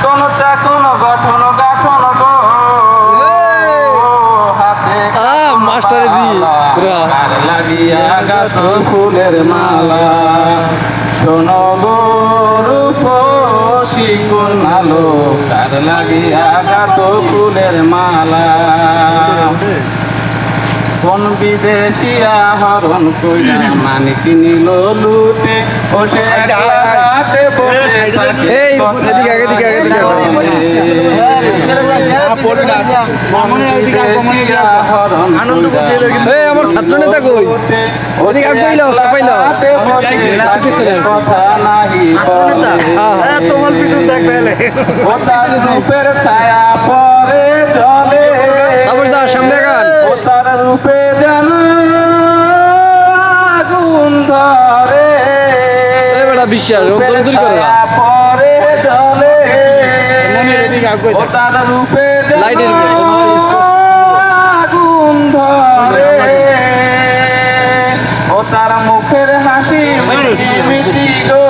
কোনটা কোন গঠন গাঠন গো হাতে মাস্টারে দি পুরা কার লাগিয়া গাত ফুলের মালা শোনো গো রূপসী কন্যালো কার লাগিয়া গাত ফুলের মালা কোন বিদেশিয়া হরণ কইরা মানিক নিল লুটে বসে একলাতে বসে থাকে এই এদিকে আগে এদিকে আগে এদিকে আনন্দ এই আমার ছাত্র নেতা কই ওদিকে আগে কইলাও সাপাইলাও কথা নাহি হ্যাঁ তোমার পিছন দেখ তাহলে তার রূপের ছায়া পরে জলে তারপর দা সামনে গান ও তার রূপে যেন আগুন ধরে এই বেটা বিশ্বাস ও দূর দূর করে ছায়া পরে জলে এদিকে আগে ও তার রূপে যেন লাইটের আগুন ধরে ও তার মুখের হাসি মিটি মিটি গো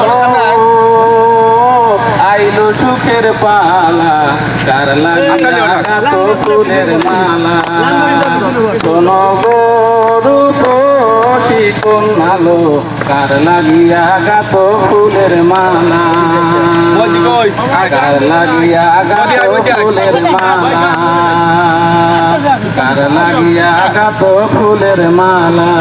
আইলো সুখের পালা কার লাগিয়া গাত ফুলের মালা শোনো গো রূপসী কন্যালো কার লাগিয়া গাত ফুলের মালা কার লাগিয়া গাত ফুলের মালা কার লাগিয়া গাত ফুলের মালা